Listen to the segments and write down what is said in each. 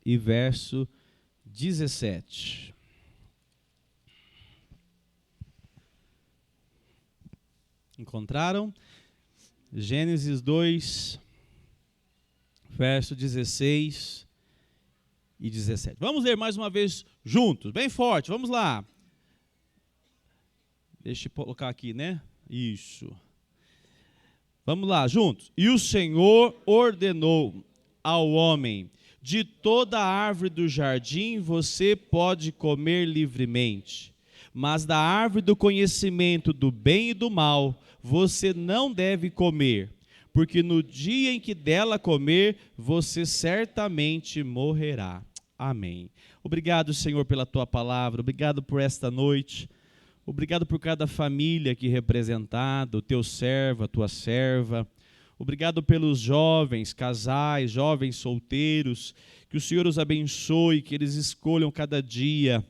e verso 17. Encontraram? Gênesis 2, verso 16 e 17. Vamos ler mais uma vez juntos, bem forte, vamos lá. Deixa eu colocar aqui, né? Isso. Vamos lá, juntos. E o Senhor ordenou ao homem: de toda a árvore do jardim você pode comer livremente, mas da árvore do conhecimento do bem e do mal você não deve comer, porque no dia em que dela comer, você certamente morrerá. Amém. Obrigado, Senhor, pela tua palavra, obrigado por esta noite. Obrigado por cada família aqui representada, o teu servo, a tua serva. Obrigado pelos jovens, casais, jovens solteiros. Que o Senhor os abençoe, que eles escolham cada dia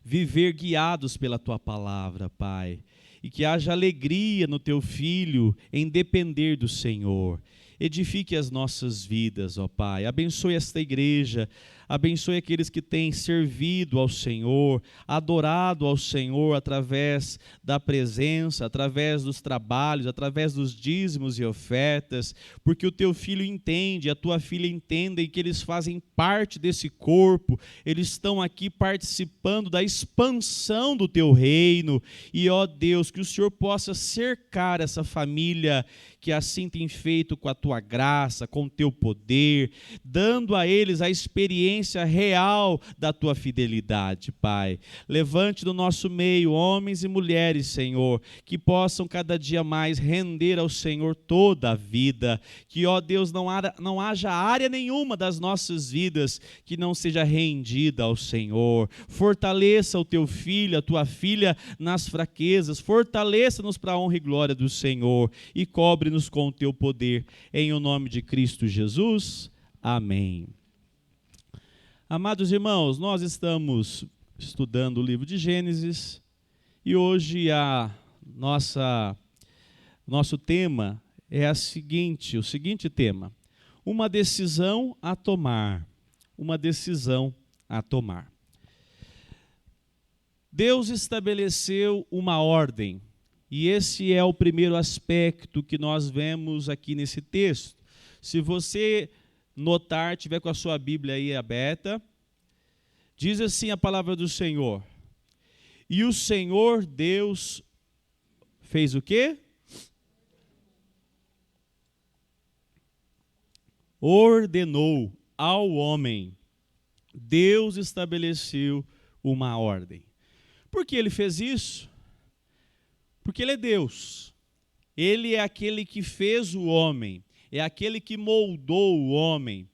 viver guiados pela tua palavra, Pai. E que haja alegria no teu filho em depender do Senhor. Edifique as nossas vidas, ó Pai. Abençoe esta igreja. Abençoe aqueles que têm servido ao Senhor, adorado ao Senhor através da presença, através dos trabalhos, através dos dízimos e ofertas, porque o teu filho entende, a tua filha entende que eles fazem parte desse corpo, eles estão aqui participando da expansão do teu reino. E, ó Deus, que o Senhor possa cercar essa família que assim tem feito com a tua graça, com o teu poder, dando a eles a experiência real da tua fidelidade, Pai. Levante no nosso meio homens e mulheres, Senhor, que possam cada dia mais render ao Senhor toda a vida, que, ó Deus, não haja área nenhuma das nossas vidas que não seja rendida ao Senhor. Fortaleça o teu filho, a tua filha nas fraquezas, fortaleça-nos para a honra e glória do Senhor e cobre-nos com o teu poder, em o nome de Cristo Jesus. Amém. Amados irmãos, nós estamos estudando o livro de Gênesis e hoje nosso tema é o seguinte tema: uma decisão a tomar. Uma decisão a tomar. Deus estabeleceu uma ordem. E esse é o primeiro aspecto que nós vemos aqui nesse texto. Se você notar, tiver com a sua Bíblia aí aberta, diz assim a palavra do Senhor: e o Senhor Deus fez o quê? Ordenou ao homem. Deus estabeleceu uma ordem. Por que ele fez isso? Porque ele é Deus. Ele é aquele que fez o homem, é aquele que moldou o homem,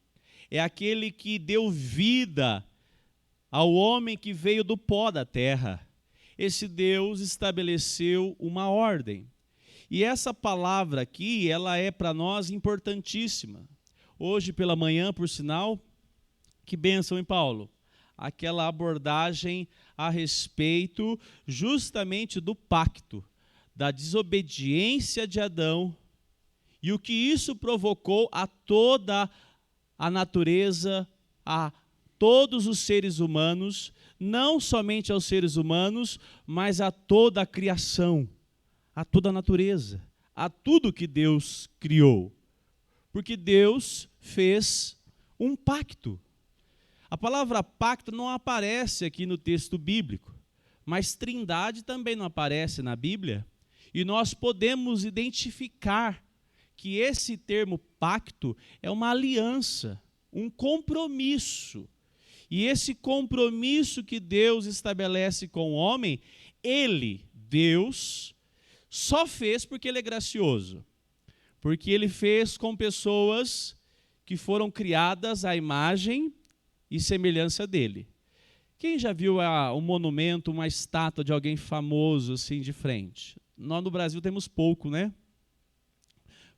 é aquele que deu vida ao homem que veio do pó da terra. Esse Deus estabeleceu uma ordem. E essa palavra aqui, ela é para nós importantíssima. Hoje pela manhã, por sinal, que bênção, hein, Paulo? Aquela abordagem a respeito justamente do pacto, da desobediência de Adão e o que isso provocou a toda a natureza, a todos os seres humanos, não somente aos seres humanos, mas a toda a criação, a toda a natureza, a tudo que Deus criou. Porque Deus fez um pacto. A palavra pacto não aparece aqui no texto bíblico, mas trindade também não aparece na Bíblia. E nós podemos identificar que esse termo pacto é uma aliança, um compromisso. E esse compromisso que Deus estabelece com o homem, Deus, só fez porque ele é gracioso. Porque ele fez com pessoas que foram criadas à imagem e semelhança dele. Quem já viu um monumento, uma estátua de alguém famoso assim de frente? Nós no Brasil temos pouco, né?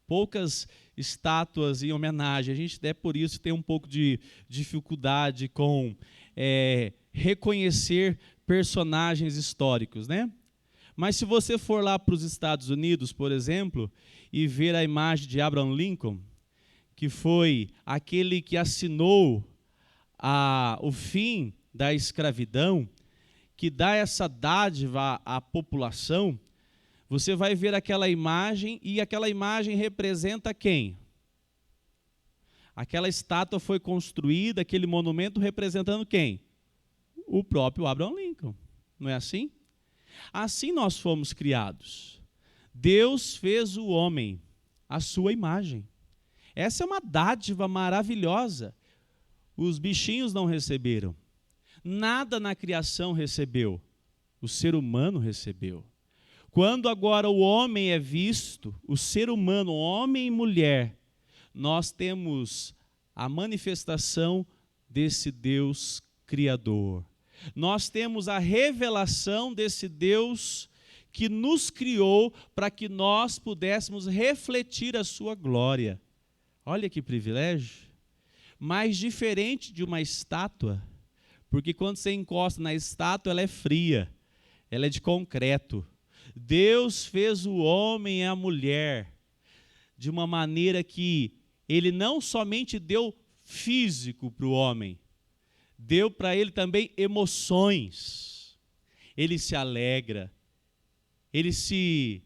Poucas estátuas em homenagem. A gente até por isso tem um pouco de dificuldade com reconhecer personagens históricos, né? Mas se você for lá para os Estados Unidos, por exemplo, e ver a imagem de Abraham Lincoln, que foi aquele que assinou o fim da escravidão, que dá essa dádiva à população, você vai ver aquela imagem, e aquela imagem representa quem? Aquela estátua foi construída, aquele monumento representando quem? O próprio Abraham Lincoln. Não é assim? Assim nós fomos criados. Deus fez o homem à sua imagem. Essa é uma dádiva maravilhosa. Os bichinhos não receberam. Nada na criação recebeu. O ser humano recebeu. Quando agora o homem é visto, o ser humano, homem e mulher, nós temos a manifestação desse Deus Criador. Nós temos a revelação desse Deus que nos criou para que nós pudéssemos refletir a sua glória. Olha que privilégio. Mas diferente de uma estátua, porque quando você encosta na estátua, ela é fria, ela é de concreto. Deus fez o homem e a mulher de uma maneira que Ele não somente deu físico para o homem, deu para ele também emoções. Ele se alegra, ele se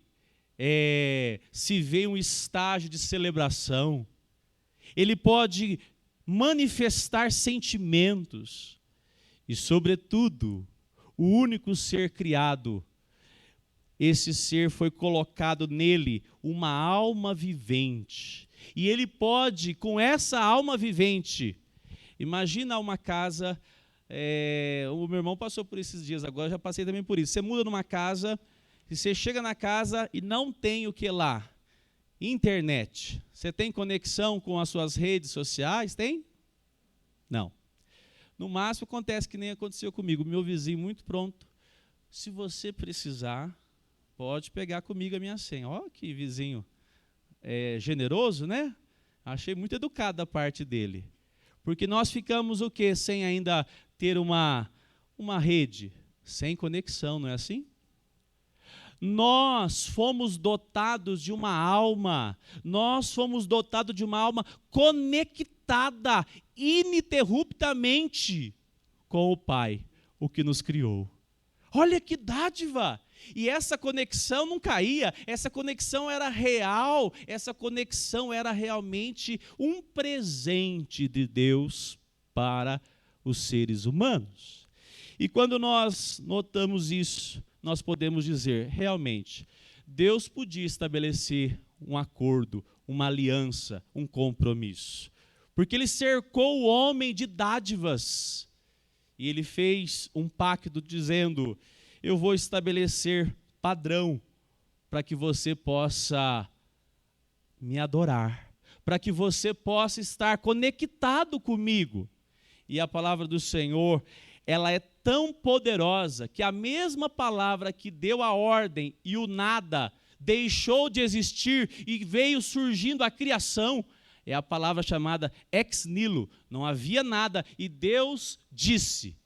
vê em um estágio de celebração, ele pode manifestar sentimentos e, sobretudo, o único ser criado, esse ser foi colocado nele uma alma vivente. E ele pode, com essa alma vivente, imagina uma casa, o meu irmão passou por esses dias, agora já passei também por isso. Você muda numa casa, e você chega na casa e não tem o que lá? Internet. Você tem conexão com as suas redes sociais? Tem? Não. No máximo acontece que nem aconteceu comigo. Meu vizinho muito pronto. Se você precisar, pode pegar comigo a minha senha. Ó, que vizinho generoso, né? Achei muito educado da parte dele. Porque nós ficamos o quê? Sem ainda ter uma rede, sem conexão, não é assim? Nós fomos dotados de uma alma, nós fomos dotados de uma alma conectada ininterruptamente com o Pai, o que nos criou. Olha que dádiva! E essa conexão não caía, essa conexão era real, essa conexão era realmente um presente de Deus para os seres humanos. E quando nós notamos isso, nós podemos dizer, realmente, Deus podia estabelecer um acordo, uma aliança, um compromisso. Porque Ele cercou o homem de dádivas. E Ele fez um pacto dizendo, eu vou estabelecer padrão para que você possa me adorar, para que você possa estar conectado comigo. E a palavra do Senhor, ela é tão poderosa que a mesma palavra que deu a ordem e o nada deixou de existir e veio surgindo a criação, é a palavra chamada ex nihilo. Não havia nada e Deus disse,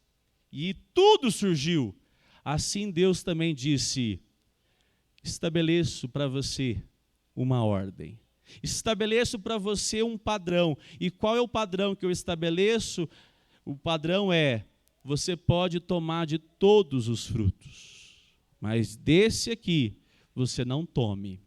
e tudo surgiu. Assim Deus também disse, estabeleço para você uma ordem, estabeleço para você um padrão. E qual é o padrão que eu estabeleço? O padrão é, você pode tomar de todos os frutos, mas desse aqui você não tome.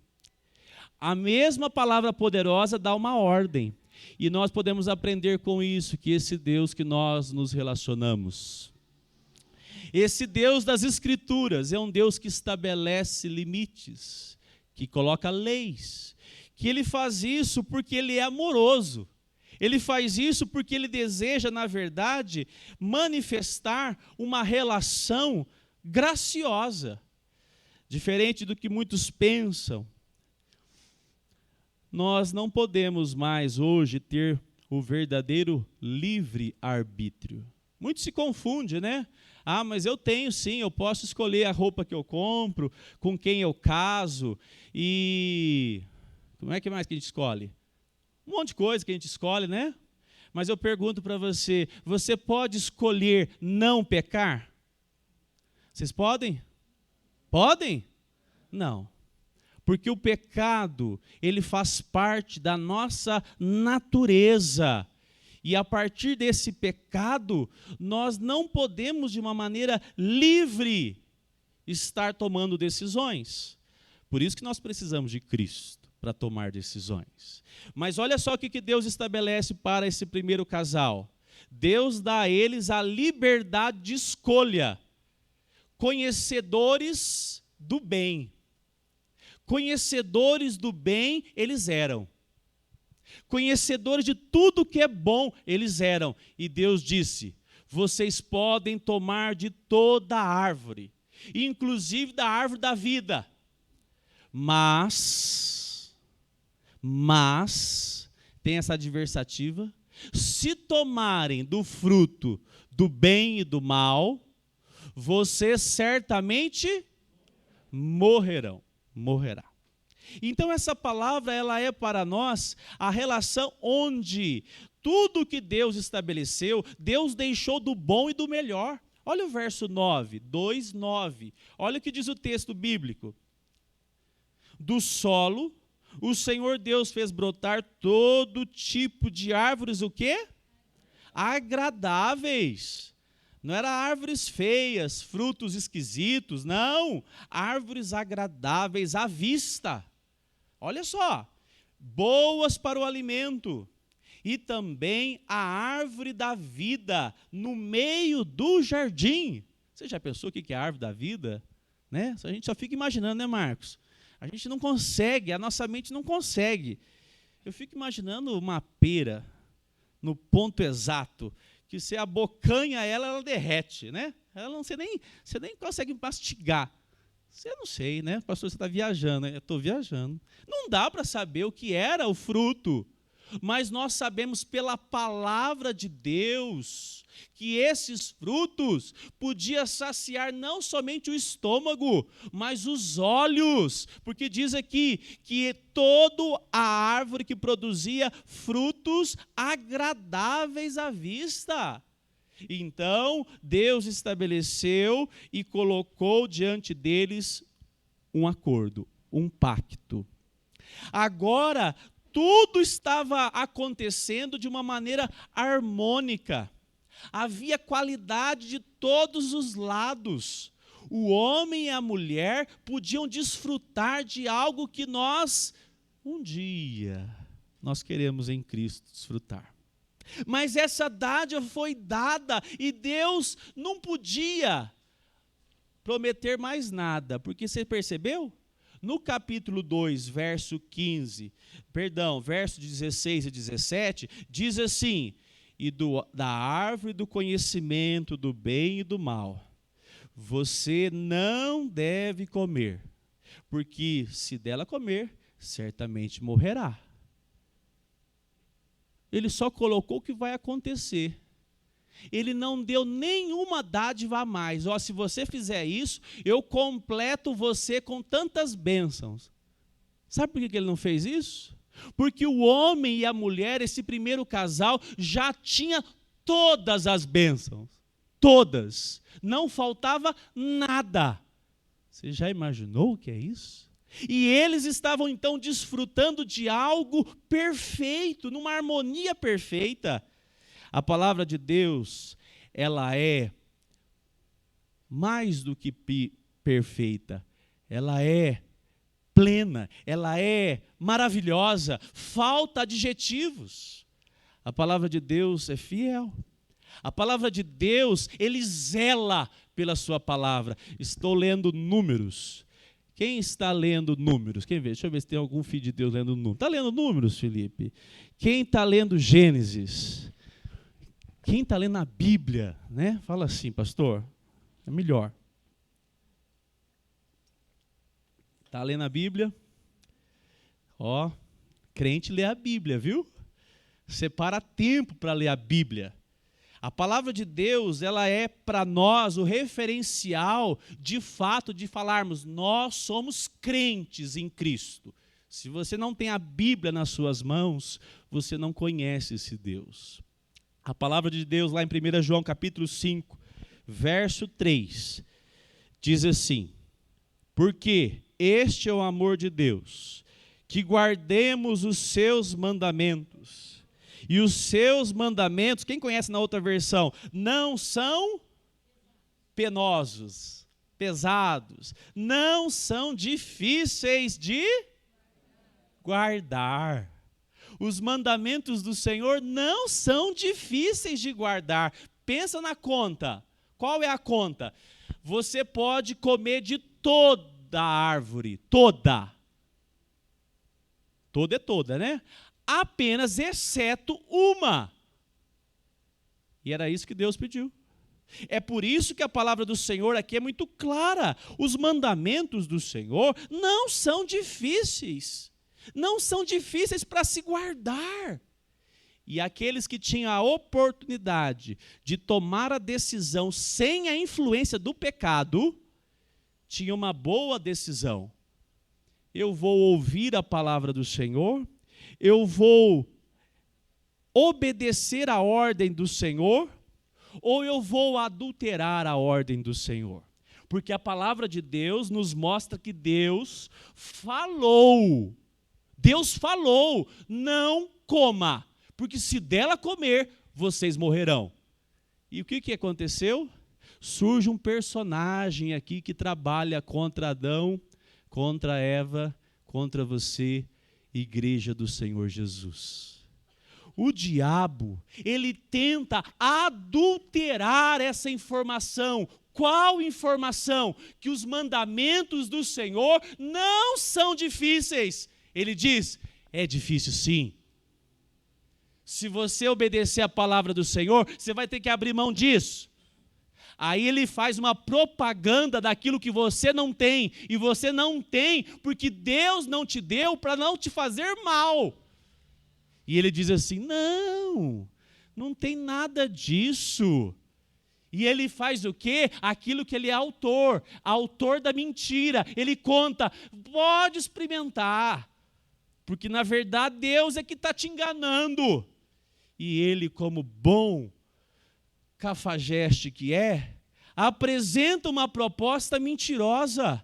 A mesma palavra poderosa dá uma ordem, e nós podemos aprender com isso, que esse Deus que nós nos relacionamos, esse Deus das Escrituras é um Deus que estabelece limites, que coloca leis, que Ele faz isso porque Ele é amoroso. Ele faz isso porque Ele deseja, na verdade, manifestar uma relação graciosa. Diferente do que muitos pensam, nós não podemos mais hoje ter o verdadeiro livre-arbítrio. Muito se confunde, né? Ah, mas eu tenho sim, eu posso escolher a roupa que eu compro, com quem eu caso, e como é que mais que a gente escolhe? Um monte de coisa que a gente escolhe, né? Mas eu pergunto para você, você pode escolher não pecar? Vocês podem? Podem? Não. Porque o pecado, ele faz parte da nossa natureza. E a partir desse pecado, nós não podemos, de uma maneira livre, estar tomando decisões. Por isso que nós precisamos de Cristo para tomar decisões. Mas olha só o que Deus estabelece para esse primeiro casal. Deus dá a eles a liberdade de escolha. Conhecedores do bem. Conhecedores do bem eles eram. Conhecedores de tudo que é bom eles eram. E Deus disse: vocês podem tomar de toda a árvore, inclusive da árvore da vida. Mas, tem essa adversativa, se tomarem do fruto do bem e do mal, vocês certamente morrerão. Então essa palavra, ela é para nós a relação onde tudo que Deus estabeleceu, Deus deixou do bom e do melhor. Olha o verso 9, 2:9. Olha o que diz o texto bíblico. Do solo, o Senhor Deus fez brotar todo tipo de árvores, o quê? Agradáveis. Não eram árvores feias, frutos esquisitos, não. Árvores agradáveis à vista. Olha só, boas para o alimento. E também a árvore da vida no meio do jardim. Você já pensou o que é a árvore da vida? Né? A gente só fica imaginando, né, Marcos? A gente não consegue, a nossa mente não consegue. Eu fico imaginando uma pera no ponto exato, que você abocanha ela, ela derrete, né? Você nem consegue mastigar. Eu não sei, né? Pastor, você está viajando, né? Eu estou viajando. Não dá para saber o que era o fruto, mas nós sabemos pela palavra de Deus que esses frutos podiam saciar não somente o estômago, mas os olhos, porque diz aqui que toda a árvore que produzia frutos agradáveis à vista. Então, Deus estabeleceu e colocou diante deles um acordo, um pacto. Agora, tudo estava acontecendo de uma maneira harmônica. Havia qualidade de todos os lados. O homem e a mulher podiam desfrutar de algo que nós, um dia, nós queremos em Cristo desfrutar. Mas essa dádiva foi dada e Deus não podia prometer mais nada, porque você percebeu? No capítulo 2, verso 16 e 17, diz assim: e da árvore do conhecimento do bem e do mal, você não deve comer, porque se dela comer, certamente morrerá. Ele só colocou o que vai acontecer. Ele não deu nenhuma dádiva a mais. Se você fizer isso, eu completo você com tantas bênçãos. Sabe por que ele não fez isso? Porque o homem e a mulher, esse primeiro casal, já tinha todas as bênçãos. Todas. Não faltava nada. Você já imaginou o que é isso? E eles estavam então desfrutando de algo perfeito, numa harmonia perfeita. A palavra de Deus, ela é mais do que perfeita. Ela é plena, ela é maravilhosa, falta adjetivos. A palavra de Deus é fiel. A palavra de Deus, ele zela pela sua palavra. Estou lendo Números. Quem está lendo Números? Quem vê? Deixa eu ver se tem algum filho de Deus lendo Números. Está lendo Números, Felipe? Quem está lendo Gênesis? Quem está lendo a Bíblia? Né? Fala assim, pastor. É melhor. Está lendo a Bíblia? Crente lê a Bíblia, viu? Separa tempo para ler a Bíblia. A palavra de Deus, ela é para nós o referencial de fato de falarmos, nós somos crentes em Cristo. Se você não tem a Bíblia nas suas mãos, você não conhece esse Deus. A palavra de Deus lá em 1 João capítulo 5, verso 3, diz assim: porque este é o amor de Deus, que guardemos os seus mandamentos. E os seus mandamentos, quem conhece na outra versão, não são penosos, pesados, não são difíceis de guardar. Os mandamentos do Senhor não são difíceis de guardar. Pensa na conta. Qual é a conta? Você pode comer de toda a árvore, toda. Toda é toda, né? Apenas exceto uma. E era isso que Deus pediu. É por isso que a palavra do Senhor aqui é muito clara. Os mandamentos do Senhor não são difíceis. Não são difíceis para se guardar. E aqueles que tinham a oportunidade de tomar a decisão sem a influência do pecado, tinham uma boa decisão. Eu vou ouvir a palavra do Senhor, eu vou obedecer a ordem do Senhor, ou eu vou adulterar a ordem do Senhor? Porque a palavra de Deus nos mostra que Deus falou, não coma, porque se dela comer, vocês morrerão. E o que aconteceu? Surge um personagem aqui que trabalha contra Adão, contra Eva, contra você, igreja do Senhor Jesus. O diabo, ele tenta adulterar essa informação. Qual informação? Que os mandamentos do Senhor não são difíceis. Ele diz, é difícil sim. Se você obedecer a palavra do Senhor, você vai ter que abrir mão disso. Aí ele faz uma propaganda daquilo que você não tem. E você não tem porque Deus não te deu para não te fazer mal. E ele diz assim, não tem nada disso. E ele faz o quê? Aquilo que ele é autor da mentira. Ele conta, pode experimentar, porque na verdade Deus é que está te enganando. E ele, como bom cafajeste que é, apresenta uma proposta mentirosa,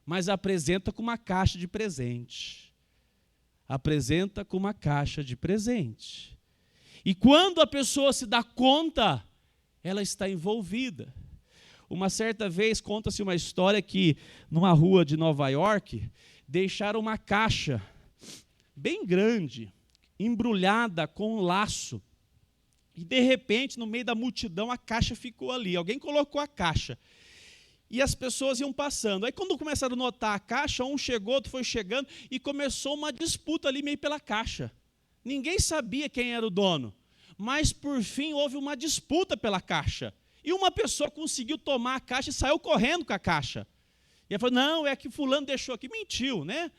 mas apresenta com uma caixa de presente. Apresenta com uma caixa de presente. E quando a pessoa se dá conta, ela está envolvida. Uma certa vez, conta-se uma história que, numa rua de Nova York, deixaram uma caixa bem grande, embrulhada com um laço. E, de repente, no meio da multidão, a caixa ficou ali. Alguém colocou a caixa. E as pessoas iam passando. Aí, quando começaram a notar a caixa, um chegou, outro foi chegando, e começou uma disputa ali meio pela caixa. Ninguém sabia quem era o dono. Mas, por fim, houve uma disputa pela caixa. E uma pessoa conseguiu tomar a caixa e saiu correndo com a caixa. E ela falou, não, é que fulano deixou aqui. Mentiu, né?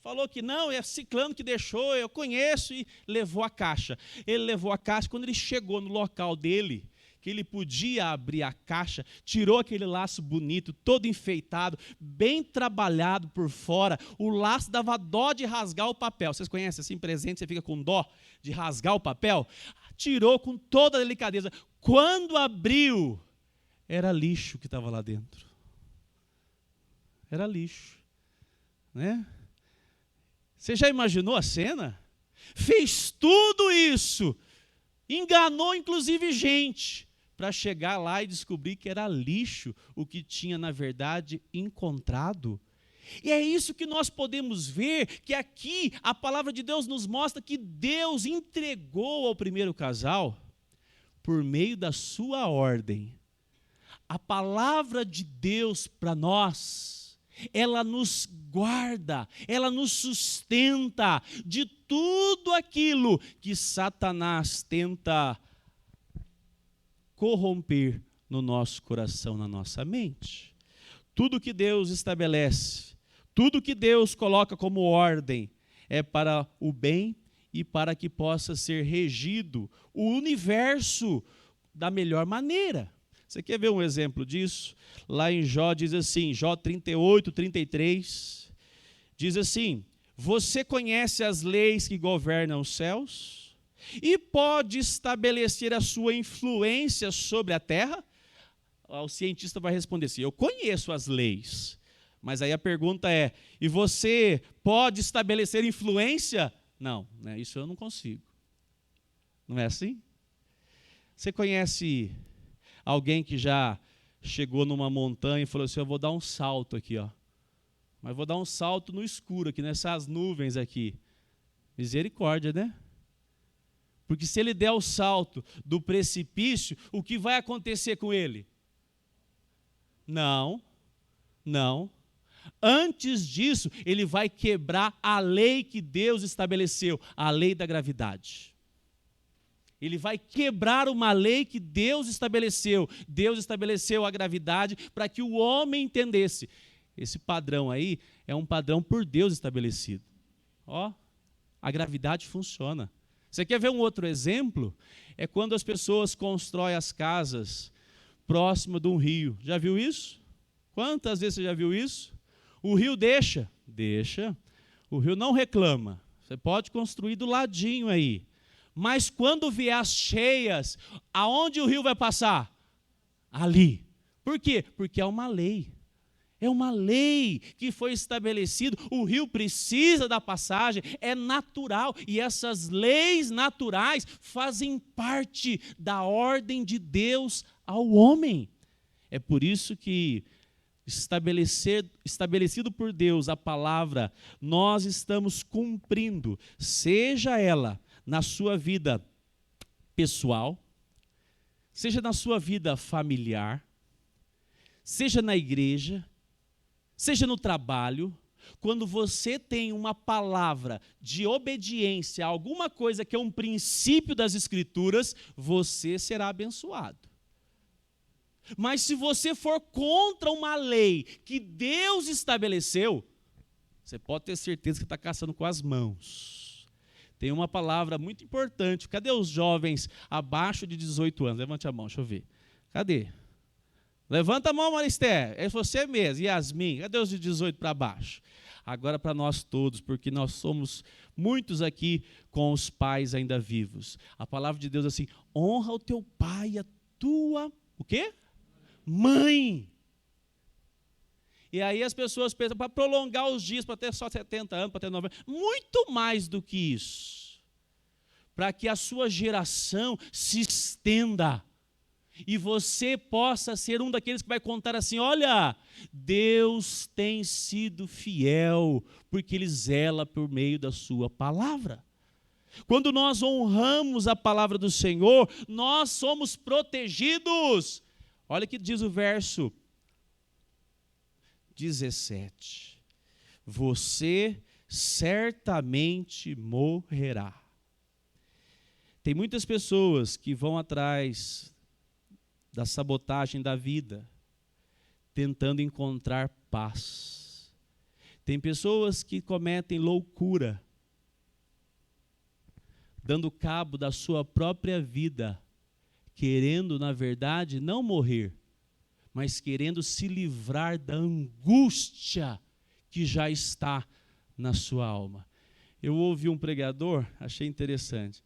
Falou que não, é ciclano que deixou, eu conheço, e levou a caixa. Ele levou a caixa, quando ele chegou no local dele, que ele podia abrir a caixa, tirou aquele laço bonito, todo enfeitado, bem trabalhado por fora. O laço dava dó de rasgar o papel. Vocês conhecem assim, presente, você fica com dó de rasgar o papel? Tirou com toda a delicadeza. Quando abriu, era lixo que estava lá dentro. Era lixo, né? Você já imaginou a cena? Fez tudo isso, enganou inclusive gente, para chegar lá e descobrir que era lixo o que tinha, na verdade, encontrado. E é isso que nós podemos ver, que aqui a palavra de Deus nos mostra que Deus entregou ao primeiro casal, por meio da sua ordem. A palavra de Deus para nós, ela nos guarda, ela nos sustenta de tudo aquilo que Satanás tenta corromper no nosso coração, na nossa mente. Tudo que Deus estabelece, tudo que Deus coloca como ordem, é para o bem e para que possa ser regido o universo da melhor maneira. Você quer ver um exemplo disso? Lá em Jó diz assim, Jó 38, 33, diz assim, você conhece as leis que governam os céus e pode estabelecer a sua influência sobre a terra? O cientista vai responder assim, eu conheço as leis, mas aí a pergunta é, e você pode estabelecer influência? Não, né, isso eu não consigo. Não é assim? Você conhece alguém que já chegou numa montanha e falou assim, eu vou dar um salto aqui, ó. Mas vou dar um salto no escuro aqui, nessas nuvens aqui. Misericórdia, né? Porque se ele der o salto do precipício, o que vai acontecer com ele? Não. Antes disso, ele vai quebrar a lei que Deus estabeleceu, a lei da gravidade. Ele vai quebrar uma lei que Deus estabeleceu. Deus estabeleceu a gravidade para que o homem entendesse. Esse padrão aí é um padrão por Deus estabelecido. Ó, a gravidade funciona. Você quer ver um outro exemplo? É quando as pessoas constroem as casas próximo de um rio. Já viu isso? Quantas vezes você já viu isso? O rio deixa. O rio não reclama. Você pode construir do ladinho aí. Mas quando vier as cheias, aonde o rio vai passar? Ali. Por quê? Porque é uma lei. É uma lei que foi estabelecida. O rio precisa da passagem, é natural. E essas leis naturais fazem parte da ordem de Deus ao homem. É por isso que, estabelecido por Deus a palavra, nós estamos cumprindo, seja ela na sua vida pessoal, seja na sua vida familiar, seja na igreja, seja no trabalho. Quando você tem uma palavra de obediência a alguma coisa que é um princípio das Escrituras, você será abençoado. Mas se você for contra uma lei que Deus estabeleceu, você pode ter certeza que está caçando com as mãos. Tem uma palavra muito importante. Cadê os jovens abaixo de 18 anos? Levante a mão, deixa eu ver. Cadê? Levanta a mão, Maristé. É você mesmo. Yasmin, cadê os de 18 para baixo? Agora para nós todos, porque nós somos muitos aqui com os pais ainda vivos. A palavra de Deus é assim, honra o teu pai e a tua, o quê? Mãe. E aí as pessoas pensam, para prolongar os dias, para ter só 70 anos, para ter 90 anos, muito mais do que isso. Para que a sua geração se estenda. E você possa ser um daqueles que vai contar assim, olha, Deus tem sido fiel, porque Ele zela por meio da sua palavra. Quando nós honramos a palavra do Senhor, nós somos protegidos. Olha o que diz o verso 17. Você certamente morrerá. Tem muitas pessoas que vão atrás da sabotagem da vida, tentando encontrar paz. Tem pessoas que cometem loucura, dando cabo da sua própria vida, querendo, na verdade, não morrer, mas querendo se livrar da angústia que já está na sua alma. Eu ouvi um pregador, achei interessante.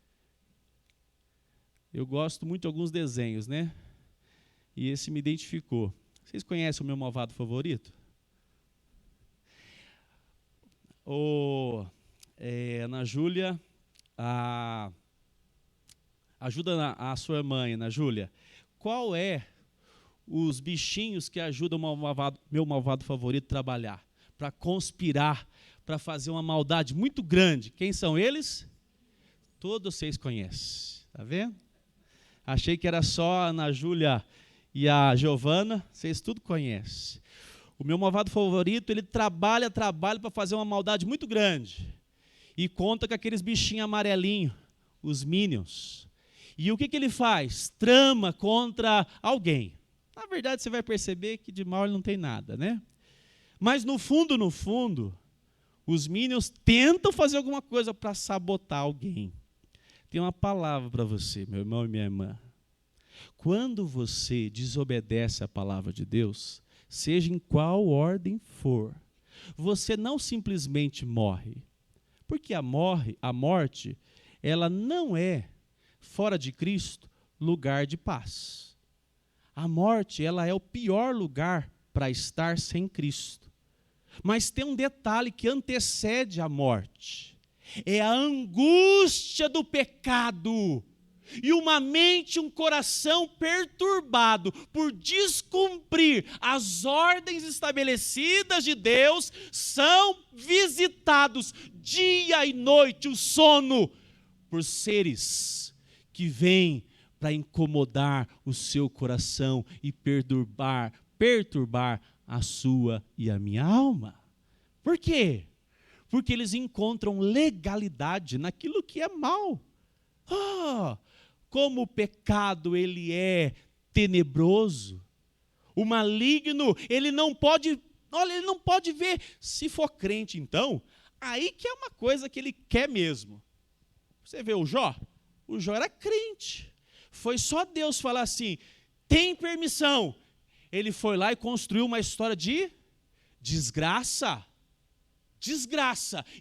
Eu gosto muito de alguns desenhos, né? E esse me identificou. Vocês conhecem o meu malvado favorito? Ana Júlia, ajuda a sua mãe, Ana Júlia. Qual é os bichinhos que ajudam o meu malvado favorito a trabalhar? Para conspirar, para fazer uma maldade muito grande. Quem são eles? Todos vocês conhecem. Está vendo? Achei que era só a Ana Júlia e a Giovana. Vocês tudo conhecem. O meu malvado favorito, ele trabalha para fazer uma maldade muito grande. E conta com aqueles bichinhos amarelinhos, os Minions. E o que ele faz? Trama contra alguém. Na verdade, você vai perceber que de mal ele não tem nada, né? Mas no fundo, os Minions tentam fazer alguma coisa para sabotar alguém. Tem uma palavra para você, meu irmão e minha irmã. Quando você desobedece à palavra de Deus, seja em qual ordem for, você não simplesmente morre. Porque a morte, ela não é, fora de Cristo, lugar de paz. A morte, ela é o pior lugar para estar sem Cristo. Mas tem um detalhe que antecede a morte. É a angústia do pecado. E uma mente, um coração perturbado por descumprir as ordens estabelecidas de Deus, são visitados dia e noite, o sono, por seres que vêm para incomodar o seu coração e perturbar a sua e a minha alma. Por quê? Porque eles encontram legalidade naquilo que é mal. Como o pecado ele é tenebroso, o maligno, ele não pode ver. Se for crente, então, aí que é uma coisa que ele quer mesmo. Você vê o Jó era crente. Foi só Deus falar assim, tem permissão. Ele foi lá e construiu uma história de desgraça.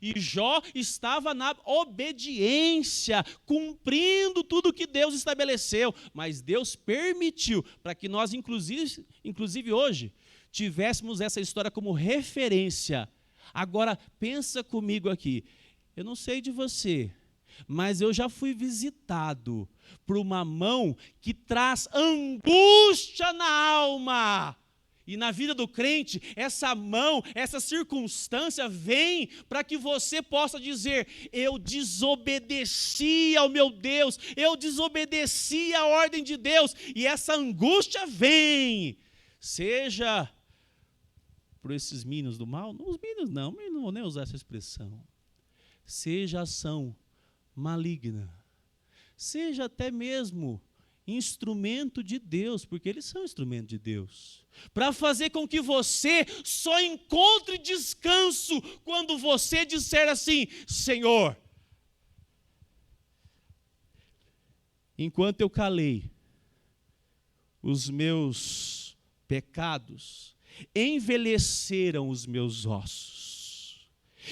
E Jó estava na obediência, cumprindo tudo que Deus estabeleceu, mas Deus permitiu para que nós, inclusive hoje, tivéssemos essa história como referência. Agora, pensa comigo aqui, eu não sei de você, mas eu já fui visitado por uma mão que traz angústia na alma. E na vida do crente, essa mão, essa circunstância vem para que você possa dizer, eu desobedeci ao meu Deus, eu desobedeci à ordem de Deus, e essa angústia vem, seja por esses minions do mal, os minions não vou nem usar essa expressão, seja ação maligna, seja até mesmo instrumento de Deus, porque eles são instrumento de Deus, para fazer com que você só encontre descanso quando você disser assim, Senhor, enquanto eu calei os meus pecados, envelheceram os meus ossos.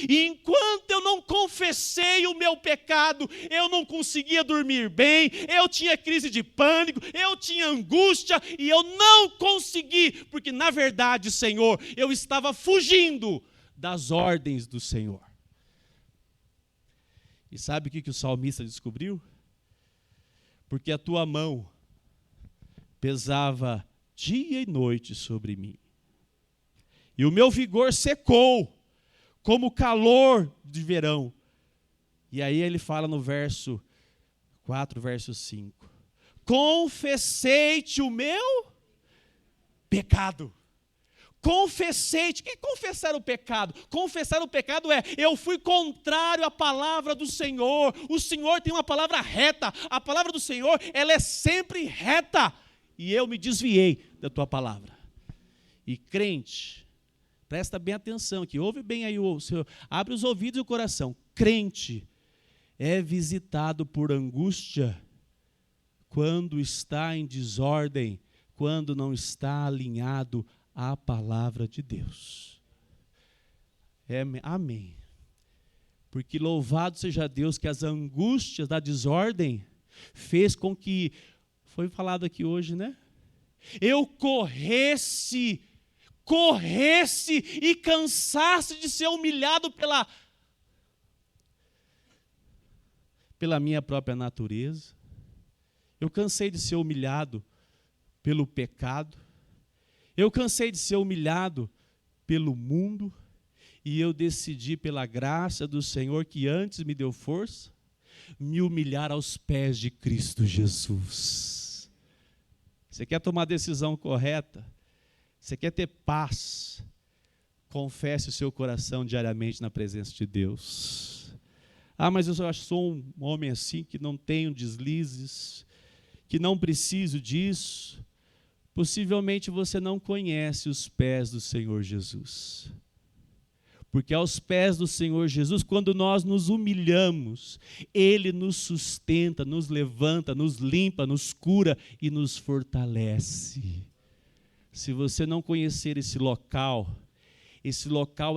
E enquanto eu não confessei o meu pecado, eu não conseguia dormir bem, eu tinha crise de pânico, eu tinha angústia, e eu não consegui, porque na verdade, Senhor, eu estava fugindo das ordens do Senhor. E sabe o que o salmista descobriu? Porque a tua mão pesava dia e noite sobre mim, e o meu vigor secou, como o calor de verão. E aí ele fala no verso 4, verso 5. Confessei-te o meu pecado. Confessei-te. O que é confessar o pecado? Confessar o pecado é, eu fui contrário à palavra do Senhor. O Senhor tem uma palavra reta. A palavra do Senhor, ela é sempre reta. E eu me desviei da tua palavra. E crente, presta bem atenção aqui, ouve bem aí, abre os ouvidos e o coração. Crente é visitado por angústia quando está em desordem, quando não está alinhado à palavra de Deus. Amém. Porque louvado seja Deus que as angústias da desordem fez com que, foi falado aqui hoje, né? Eu corresse e cansasse de ser humilhado pela minha própria natureza. Eu cansei de ser humilhado pelo pecado. Eu cansei de ser humilhado pelo mundo. E eu decidi, pela graça do Senhor, que antes me deu força, me humilhar aos pés de Cristo Jesus. Você quer tomar a decisão correta? Você quer ter paz? Confesse o seu coração diariamente na presença de Deus. Mas eu sou um homem assim, que não tenho deslizes, que não preciso disso. Possivelmente você não conhece os pés do Senhor Jesus. Porque aos pés do Senhor Jesus, quando nós nos humilhamos, Ele nos sustenta, nos levanta, nos limpa, nos cura e nos fortalece. Se você não conhecer esse local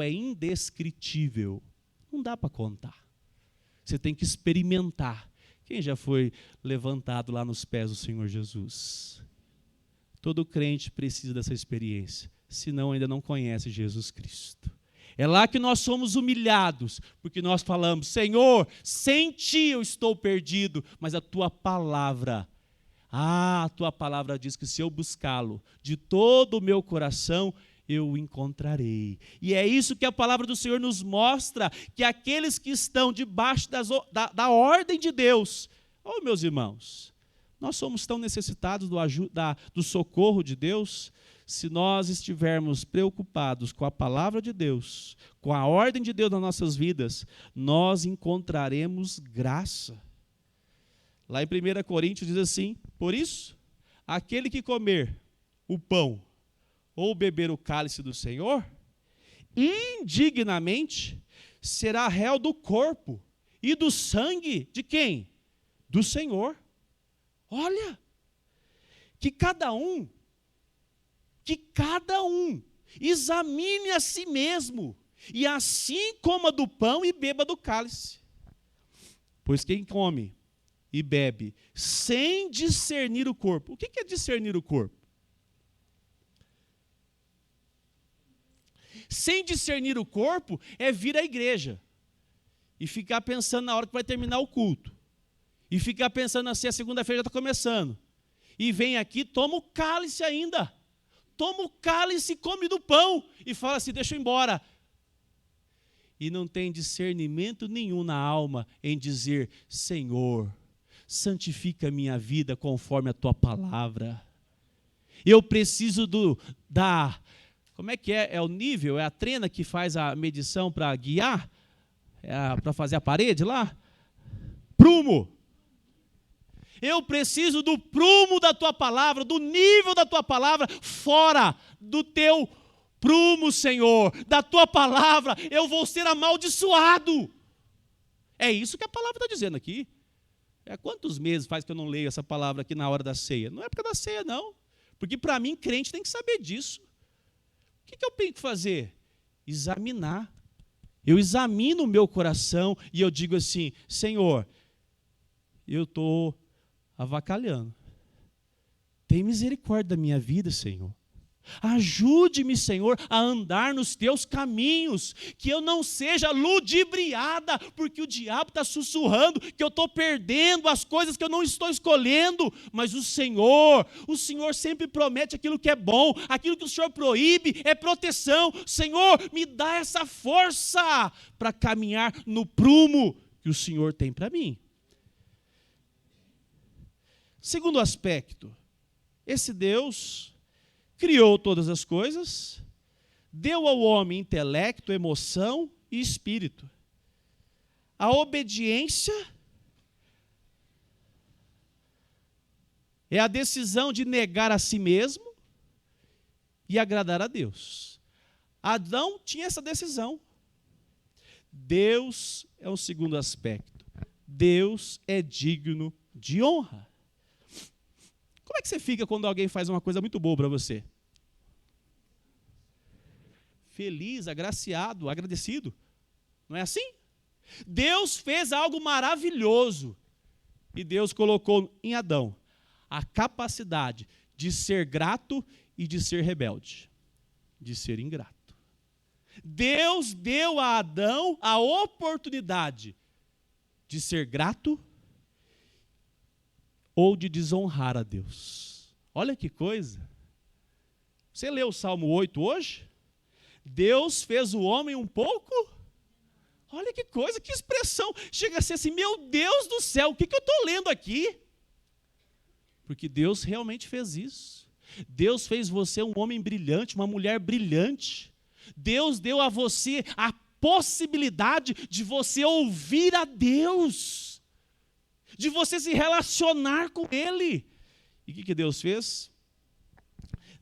é indescritível. Não dá para contar. Você tem que experimentar. Quem já foi levantado lá nos pés do Senhor Jesus? Todo crente precisa dessa experiência. Senão ainda não conhece Jesus Cristo. É lá que nós somos humilhados, porque nós falamos: Senhor, sem ti eu estou perdido, mas a tua palavra, a tua palavra diz que se eu buscá-lo de todo o meu coração, eu o encontrarei. E é isso que a palavra do Senhor nos mostra, que aqueles que estão debaixo da ordem de Deus, oh meus irmãos, nós somos tão necessitados do socorro de Deus. Se nós estivermos preocupados com a palavra de Deus, com a ordem de Deus nas nossas vidas, nós encontraremos graça. Lá em 1 Coríntios diz assim: por isso, aquele que comer o pão ou beber o cálice do Senhor, indignamente será réu do corpo e do sangue de quem? Do Senhor. Olha, que cada um examine a si mesmo, e assim coma do pão e beba do cálice. Pois quem come e bebe sem discernir o corpo. O que é discernir o corpo? Sem discernir o corpo é vir à igreja e ficar pensando na hora que vai terminar o culto. E ficar pensando assim: a segunda-feira já está começando. E vem aqui, toma o cálice ainda. Toma o cálice e come do pão. E fala assim: deixa eu ir embora. E não tem discernimento nenhum na alma em dizer: Senhor, santifica a minha vida conforme a tua palavra. Eu preciso como é que é? É o nível? É a trena que faz a medição para guiar? Para fazer a parede lá? Prumo. Eu preciso do prumo da tua palavra, do nível da tua palavra, fora do teu prumo, Senhor, da tua palavra, eu vou ser amaldiçoado. É isso que a palavra está dizendo aqui. Quantos meses faz que eu não leio essa palavra aqui na hora da ceia? Não é época da ceia, não. Porque para mim, crente tem que saber disso. O que eu tenho que fazer? Examinar. Eu examino o meu coração e eu digo assim: Senhor, eu estou avacalhando. Tem misericórdia da minha vida, Senhor. Ajude-me, Senhor, a andar nos teus caminhos, que eu não seja ludibriada, porque o diabo está sussurrando que eu estou perdendo as coisas que eu não estou escolhendo, mas o Senhor sempre promete aquilo que é bom, aquilo que o Senhor proíbe é proteção. Senhor, me dá essa força para caminhar no prumo que o Senhor tem para mim. Segundo aspecto, esse Deus criou todas as coisas, deu ao homem intelecto, emoção e espírito. A obediência é a decisão de negar a si mesmo e agradar a Deus. Adão tinha essa decisão. Deus é o segundo aspecto. Deus é digno de honra. Como é que você fica quando alguém faz uma coisa muito boa para você? Feliz, agraciado, agradecido. Não é assim? Deus fez algo maravilhoso. E Deus colocou em Adão a capacidade de ser grato e de ser rebelde, de ser ingrato. Deus deu a Adão a oportunidade de ser grato ou de desonrar a Deus. Olha que coisa. Você leu o Salmo 8 hoje? Deus fez o homem um pouco? Olha que coisa, que expressão. Chega a ser assim: meu Deus do céu, o que eu estou lendo aqui? Porque Deus realmente fez isso. Deus fez você um homem brilhante, uma mulher brilhante. Deus deu a você a possibilidade de você ouvir a Deus, de você se relacionar com Ele. E o que Deus fez?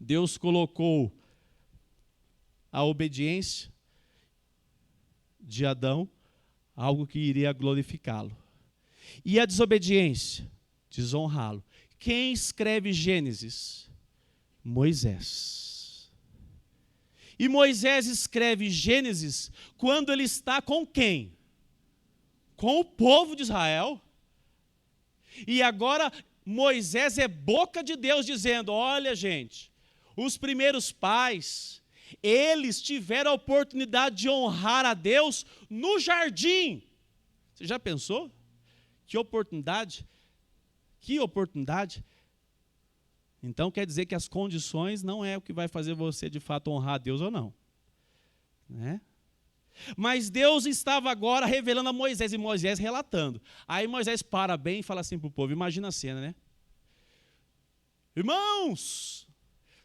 Deus colocou a obediência de Adão, algo que iria glorificá-lo. E a desobediência, desonrá-lo. Quem escreve Gênesis? Moisés. E Moisés escreve Gênesis quando ele está com quem? Com o povo de Israel. E agora Moisés é boca de Deus dizendo: olha, gente, os primeiros pais, Eles tiveram a oportunidade de honrar a Deus no jardim. Você já pensou? Que oportunidade? Que oportunidade? Então quer dizer que as condições não é o que vai fazer você de fato honrar a Deus ou não. Né? Mas Deus estava agora revelando a Moisés, e Moisés relatando. Aí Moisés para bem e fala assim para o povo, imagina a cena, né? Irmãos,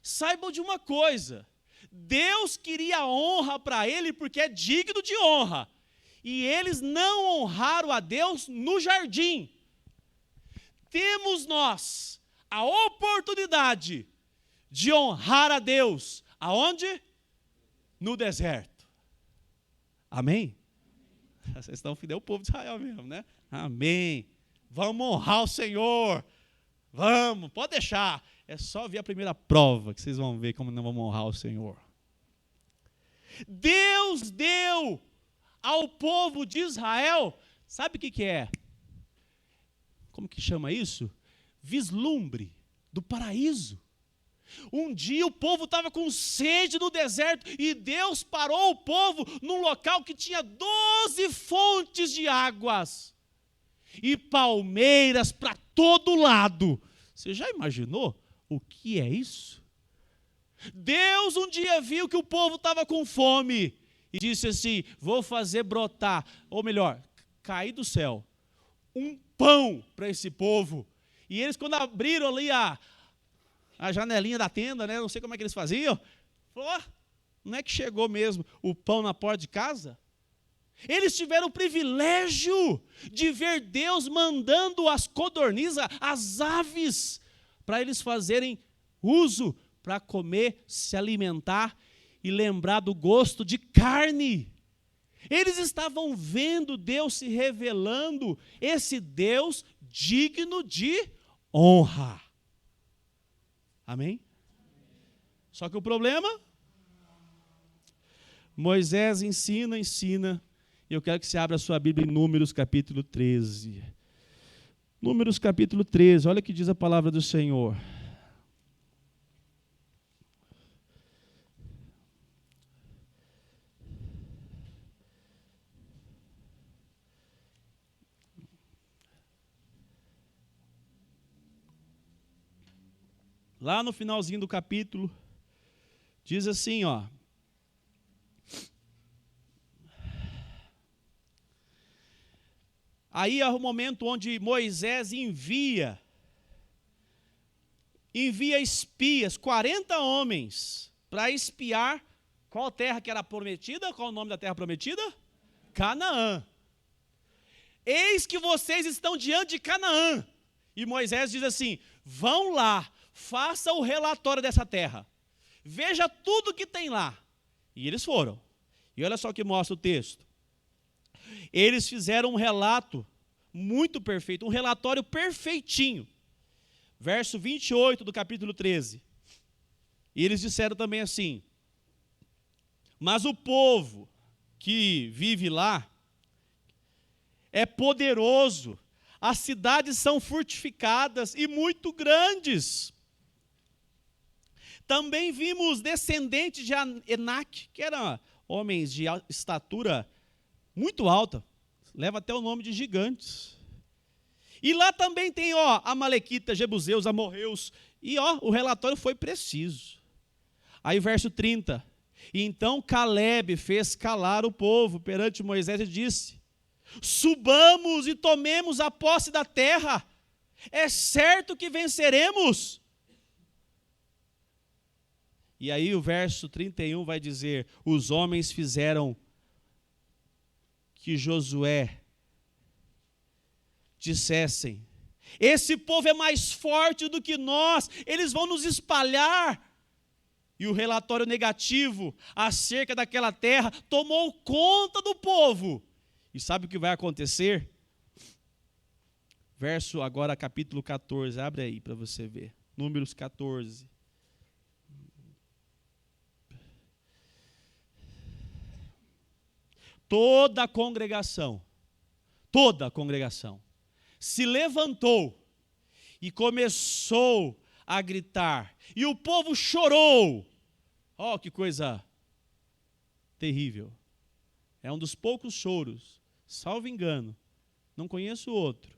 saibam de uma coisa, Deus queria honra para ele porque é digno de honra. E eles não honraram a Deus no jardim. Temos nós a oportunidade de honrar a Deus. Aonde? No deserto. Amém? Vocês estão fidel ao povo de Israel mesmo, né? Amém. Vamos honrar o Senhor. Vamos, pode deixar. É só ver a primeira prova que vocês vão ver como não vamos honrar o Senhor. Deus deu ao povo de Israel, sabe o que é? Como que chama isso? Vislumbre do paraíso. Um dia o povo estava com sede no deserto e Deus parou o povo num local que tinha 12 fontes de águas e palmeiras para todo lado. Você já imaginou o que é isso? Deus um dia viu que o povo estava com fome e disse assim, vou fazer brotar, ou melhor, cair do céu, um pão para esse povo. E eles quando abriram ali a janelinha da tenda, né? Não sei como é que eles faziam. Falou, não é que chegou mesmo o pão na porta de casa? Eles tiveram o privilégio de ver Deus mandando as codornizes, as aves, para eles fazerem uso, para comer, se alimentar e lembrar do gosto de carne. Eles estavam vendo Deus se revelando, esse Deus digno de honra. Amém? Só que o problema, Moisés ensina, e eu quero que você abra a sua Bíblia em Números capítulo 13. Números capítulo 13, olha o que diz a palavra do Senhor. Lá no finalzinho do capítulo, diz assim, ó. Aí é o momento onde Moisés envia espias, 40 homens, para espiar qual terra que era prometida, qual o nome da terra prometida? Canaã. Eis que vocês estão diante de Canaã. E Moisés diz assim, vão lá, faça o relatório dessa terra. Veja tudo que tem lá. E eles foram. E olha só o que mostra o texto. Eles fizeram um relato muito perfeito, um relatório perfeitinho. Verso 28 do capítulo 13. E eles disseram também assim, mas o povo que vive lá é poderoso, as cidades são fortificadas e muito grandes. Também vimos descendentes de Enac, que eram homens de estatura muito alta, leva até o nome de gigantes. E lá também tem, amalequitas, jebuseus, amorreus, e o relatório foi preciso. Aí verso 30, e então Calebe fez calar o povo perante Moisés e disse, subamos e tomemos a posse da terra, é certo que venceremos. E aí o verso 31 vai dizer, os homens fizeram que Josué dissessem, esse povo é mais forte do que nós, eles vão nos espalhar. E o relatório negativo acerca daquela terra tomou conta do povo. E sabe o que vai acontecer? Verso agora capítulo 14, abre aí para você ver. Números 14. Toda a congregação se levantou e começou a gritar. E o povo chorou. Que coisa terrível. É um dos poucos choros, salvo engano, não conheço outro,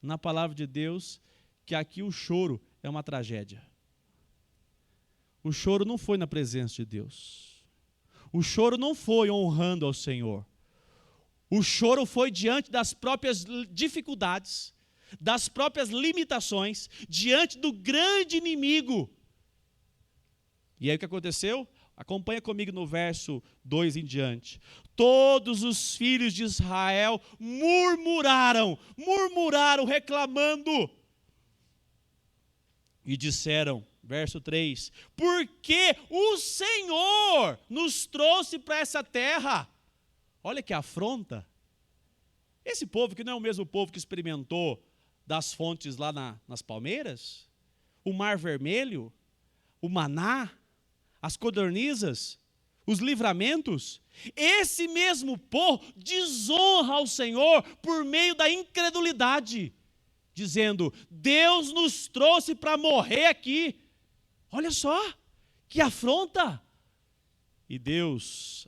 na palavra de Deus, que aqui o choro é uma tragédia. O choro não foi na presença de Deus. O choro não foi honrando ao Senhor. O choro foi diante das próprias dificuldades, das próprias limitações, diante do grande inimigo. E aí o que aconteceu? Acompanha comigo no verso 2 em diante. Todos os filhos de Israel murmuraram, reclamando. E disseram, verso 3, porque o Senhor nos trouxe para essa terra. Olha que afronta. Esse povo que não é o mesmo povo que experimentou das fontes lá nas palmeiras, o Mar Vermelho, o maná, as codornizas, os livramentos. Esse mesmo povo desonra ao Senhor por meio da incredulidade, dizendo, Deus nos trouxe para morrer aqui. Olha só, que afronta. E Deus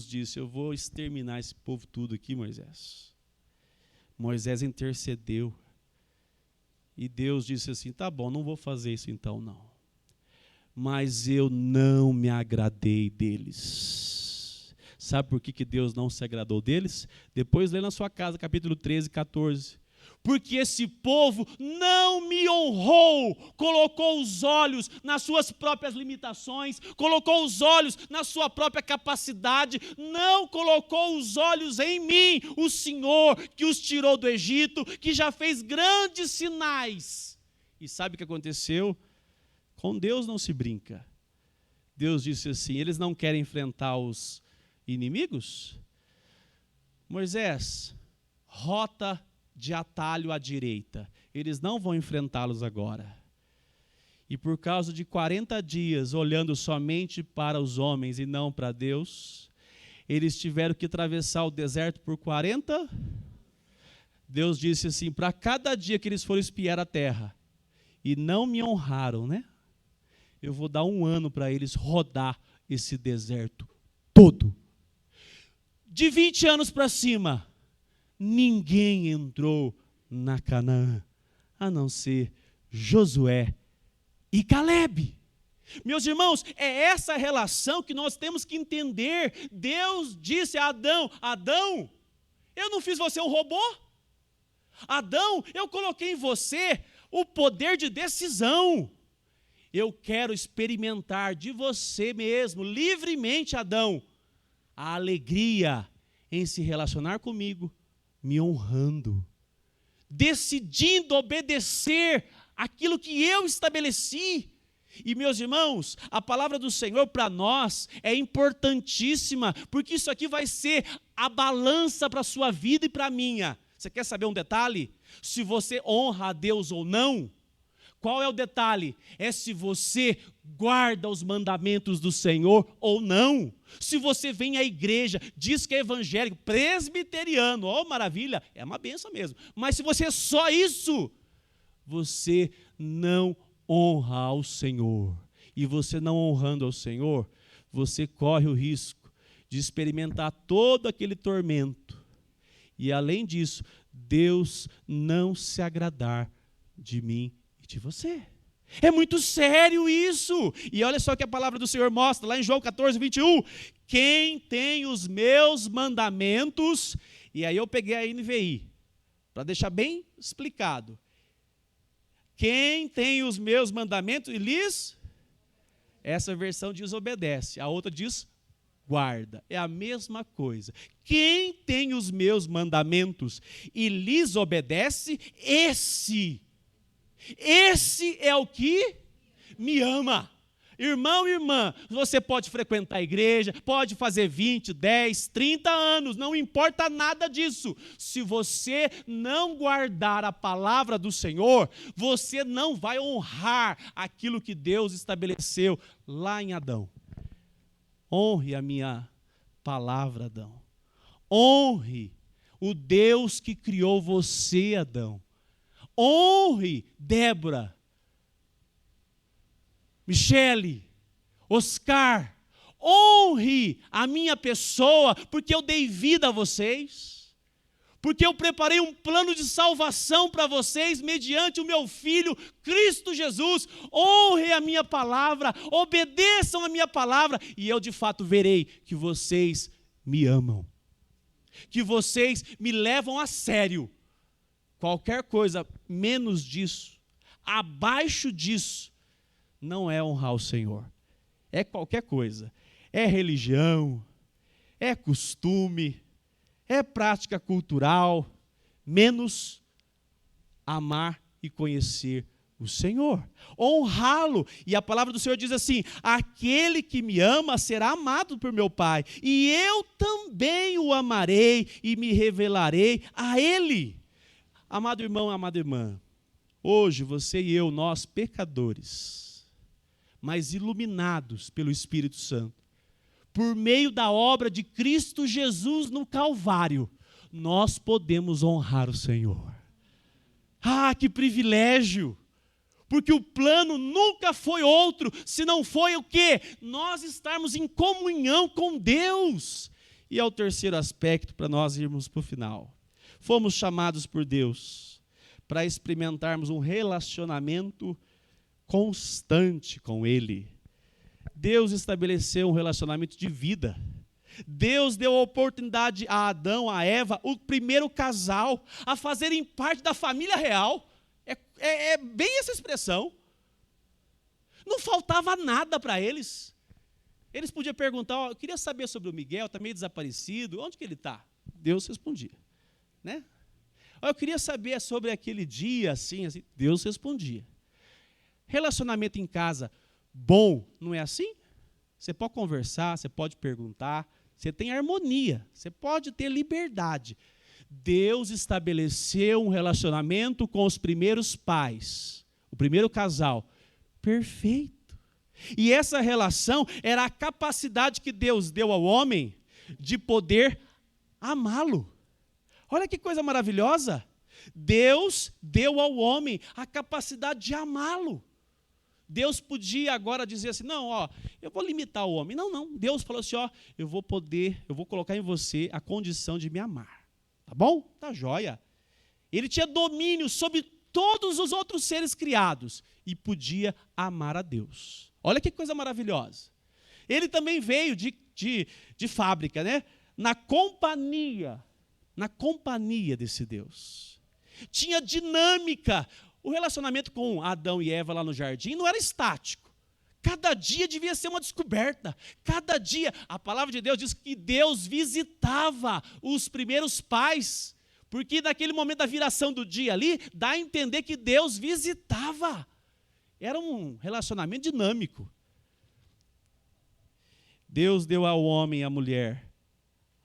disse, eu vou exterminar esse povo tudo aqui, Moisés. Moisés intercedeu. E Deus disse assim, tá bom, não vou fazer isso então não. Mas eu não me agradei deles. Sabe por que Deus não se agradou deles? Depois lê na sua casa, capítulo 13, 14. Porque esse povo não me honrou, colocou os olhos nas suas próprias limitações, colocou os olhos na sua própria capacidade, não colocou os olhos em mim, o Senhor que os tirou do Egito, que já fez grandes sinais. E sabe o que aconteceu? Com Deus não se brinca. Deus disse assim, eles não querem enfrentar os inimigos? Moisés, rota de atalho à direita. Eles não vão enfrentá-los agora. E por causa de 40 dias, olhando somente para os homens e não para Deus, eles tiveram que atravessar o deserto por 40. Deus disse assim, para cada dia que eles foram espiar a terra, e não me honraram, né? Eu vou dar 1 ano para eles rodar esse deserto todo. De 20 anos para cima, ninguém entrou na Canaã, a não ser Josué e Calebe. Meus irmãos, é essa relação que nós temos que entender. Deus disse a Adão, Adão, eu não fiz você um robô. Adão, eu coloquei em você o poder de decisão. Eu quero experimentar de você mesmo, livremente, Adão, a alegria em se relacionar comigo, me honrando, decidindo obedecer aquilo que eu estabeleci. E, meus irmãos, a palavra do Senhor para nós é importantíssima, porque isso aqui vai ser a balança para a sua vida e para a minha. Você quer saber um detalhe? Se você honra a Deus ou não, qual é o detalhe? É se você guarda os mandamentos do Senhor ou não. Se você vem à igreja, diz que é evangélico, presbiteriano, ó, maravilha, é uma benção mesmo. Mas se você é só isso, você não honra ao Senhor. E você não honrando ao Senhor, você corre o risco de experimentar todo aquele tormento. E além disso, Deus não se agradar de mim e de você. É muito sério isso. E olha só que a palavra do Senhor mostra, lá em João 14, 21. Quem tem os meus mandamentos, e aí eu peguei a NVI, para deixar bem explicado. Quem tem os meus mandamentos e lhes, essa versão diz obedece, a outra diz guarda. É a mesma coisa. Quem tem os meus mandamentos e lhes obedece, esse é o que me ama. Irmão e irmã, você pode frequentar a igreja, pode fazer 20, 10, 30 anos, não importa nada disso. Se você não guardar a palavra do Senhor, você não vai honrar aquilo que Deus estabeleceu lá em Adão. Honre a minha palavra, Adão. Honre o Deus que criou você, Adão. Honre Débora, Michele, Oscar, honre a minha pessoa, porque eu dei vida a vocês, porque eu preparei um plano de salvação para vocês, mediante o meu Filho, Cristo Jesus. Honre a minha palavra, obedeçam a minha palavra, e eu de fato verei que vocês me amam, que vocês me levam a sério. Qualquer coisa menos disso, abaixo disso, não é honrar o Senhor. É qualquer coisa. É religião, é costume, é prática cultural, menos amar e conhecer o Senhor. Honrá-lo. E a palavra do Senhor diz assim: aquele que me ama será amado por meu Pai, e eu também o amarei e me revelarei a ele. Amado irmão, amada irmã, hoje você e eu, nós pecadores, mas iluminados pelo Espírito Santo, por meio da obra de Cristo Jesus no Calvário, nós podemos honrar o Senhor. Ah, que privilégio! Porque o plano nunca foi outro, se não foi o quê? Nós estarmos em comunhão com Deus. E é o terceiro aspecto para nós irmos para o final. Fomos chamados por Deus para experimentarmos um relacionamento constante com Ele. Deus estabeleceu um relacionamento de vida. Deus deu a oportunidade a Adão, a Eva, o primeiro casal, a fazerem parte da família real. É bem essa expressão. Não faltava nada para eles. Eles podiam perguntar: eu queria saber sobre o Miguel, está meio desaparecido, onde que ele está? Deus respondia. Né? Eu queria saber sobre aquele dia, assim, Deus respondia. Relacionamento em casa bom, não é assim? Você pode conversar, você pode perguntar, você tem harmonia, você pode ter liberdade. Deus estabeleceu um relacionamento com os primeiros pais, o primeiro casal, perfeito. E essa relação era a capacidade que Deus deu ao homem de poder amá-lo. Olha que coisa maravilhosa. Deus deu ao homem a capacidade de amá-lo. Deus podia agora dizer assim: não, eu vou limitar o homem. Não. Deus falou assim: eu vou colocar em você a condição de me amar. Tá bom? Tá joia. Ele tinha domínio sobre todos os outros seres criados e podia amar a Deus. Olha que coisa maravilhosa. Ele também veio de fábrica, né? Na companhia desse Deus. Tinha dinâmica. O relacionamento com Adão e Eva lá no jardim não era estático. Cada dia devia ser uma descoberta. Cada dia, a palavra de Deus diz que Deus visitava os primeiros pais, porque naquele momento da viração do dia ali, dá a entender que Deus visitava. Era um relacionamento dinâmico. Deus deu ao homem e à mulher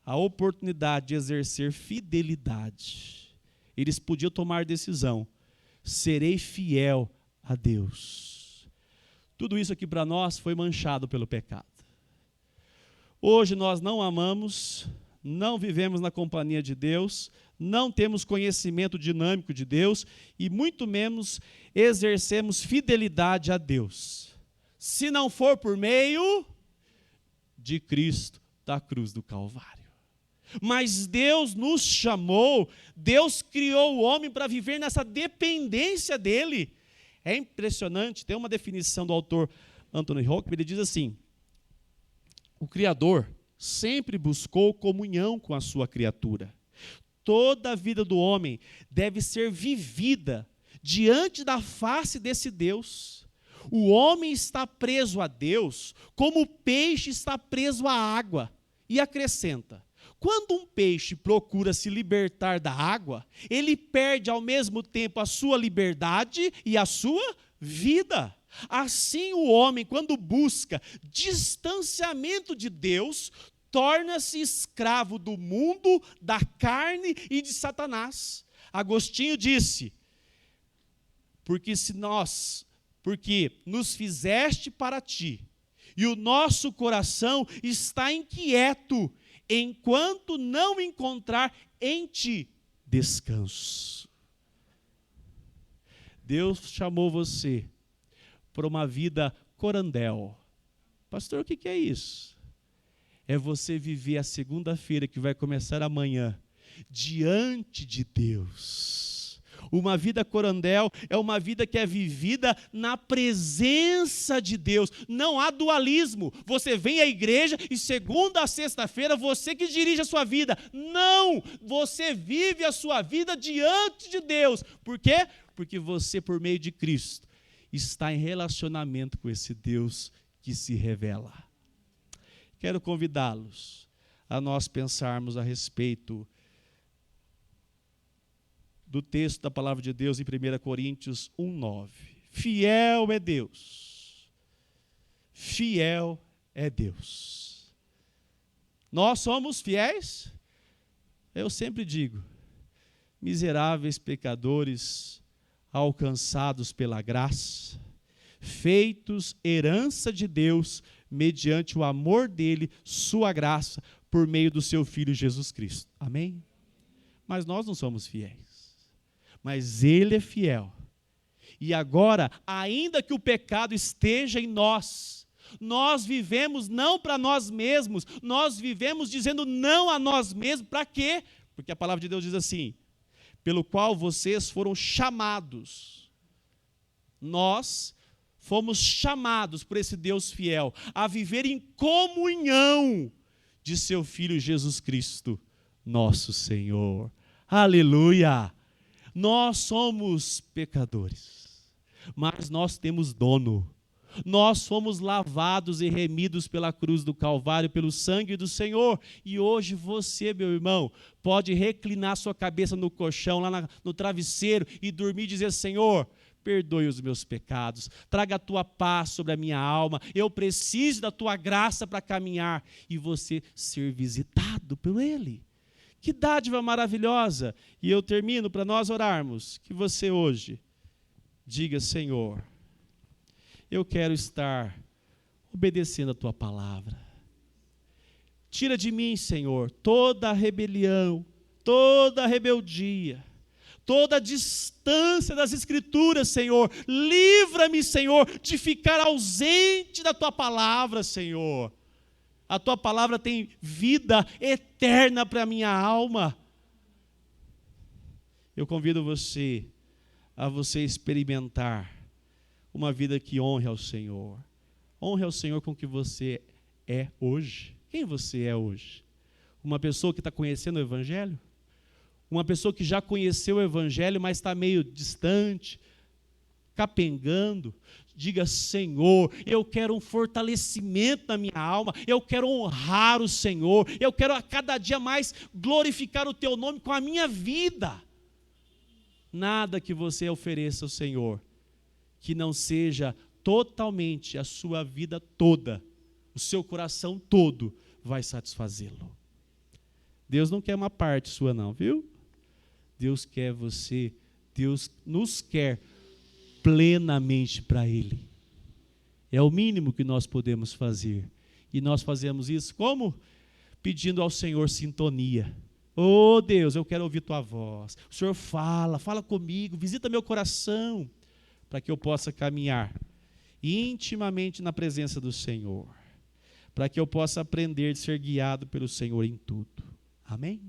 a oportunidade de exercer fidelidade. Eles podiam tomar decisão: serei fiel a Deus. Tudo isso aqui para nós foi manchado pelo pecado. Hoje nós não amamos, não vivemos na companhia de Deus, não temos conhecimento dinâmico de Deus e muito menos exercemos fidelidade a Deus, se não for por meio de Cristo da cruz do Calvário. Mas Deus nos chamou, Deus criou o homem para viver nessa dependência dele. É impressionante, tem uma definição do autor Anthony Rock, ele diz assim: o Criador sempre buscou comunhão com a sua criatura. Toda a vida do homem deve ser vivida diante da face desse Deus. O homem está preso a Deus como o peixe está preso à água. E acrescenta: quando um peixe procura se libertar da água, ele perde ao mesmo tempo a sua liberdade e a sua vida. Assim o homem, quando busca distanciamento de Deus, torna-se escravo do mundo, da carne e de Satanás. Agostinho disse: porque nos fizeste para ti, e o nosso coração está inquieto, enquanto não encontrar em ti descanso. Deus chamou você para uma vida corandel. Pastor, o que é isso? é você viver a segunda-feira que vai começar amanhã, diante de Deus. Uma vida corandel é uma vida que é vivida na presença de Deus. Não há dualismo. Você vem à igreja e segunda a sexta-feira você que dirige a sua vida. Não! Você vive a sua vida diante de Deus. Por quê? Porque você, por meio de Cristo, está em relacionamento com esse Deus que se revela. Quero convidá-los a nós pensarmos a respeito do texto da palavra de Deus em 1 Coríntios 1:9. Fiel é Deus. Fiel é Deus. Nós somos fiéis? Eu sempre digo, miseráveis pecadores alcançados pela graça, feitos herança de Deus mediante o amor dele, sua graça, por meio do seu Filho Jesus Cristo. Amém? Mas nós não somos fiéis. Mas ele é fiel. E agora, ainda que o pecado esteja em nós, nós vivemos não para nós mesmos, nós vivemos dizendo não a nós mesmos. Para quê? Porque a palavra de Deus diz assim: pelo qual vocês foram chamados. Nós fomos chamados por esse Deus fiel a viver em comunhão de seu Filho Jesus Cristo, nosso Senhor. Aleluia! Nós somos pecadores, mas nós temos dono. Nós fomos lavados e remidos pela cruz do Calvário, pelo sangue do Senhor. E hoje você, meu irmão, pode reclinar sua cabeça no colchão, lá no travesseiro, e dormir e dizer: Senhor, perdoe os meus pecados, traga a tua paz sobre a minha alma, eu preciso da tua graça para caminhar. E você ser visitado por Ele. Que dádiva maravilhosa! E eu termino para nós orarmos, que você hoje diga: Senhor, eu quero estar obedecendo a tua palavra. Tira de mim, Senhor, toda a rebelião, toda a rebeldia, toda a distância das Escrituras, Senhor. Livra-me, Senhor, de ficar ausente da tua palavra, Senhor. A tua palavra tem vida eterna para a minha alma. Eu convido você a você experimentar uma vida que honre ao Senhor. Honre ao Senhor com o que você é hoje. Quem você é hoje? Uma pessoa que está conhecendo o Evangelho? Uma pessoa que já conheceu o Evangelho, mas está meio distante, capengando? Diga: Senhor, eu quero um fortalecimento na minha alma, eu quero honrar o Senhor, eu quero a cada dia mais glorificar o teu nome com a minha vida. Nada que você ofereça ao Senhor que não seja totalmente a sua vida toda, o seu coração todo vai satisfazê-lo. Deus não quer uma parte sua não, viu? Deus quer você, Deus nos quer plenamente para Ele. É o mínimo que nós podemos fazer. E nós fazemos isso como? Pedindo ao Senhor sintonia. Oh Deus, eu quero ouvir tua voz. O Senhor fala comigo, visita meu coração, para que eu possa caminhar intimamente na presença do Senhor, para que eu possa aprender a ser guiado pelo Senhor em tudo. Amém?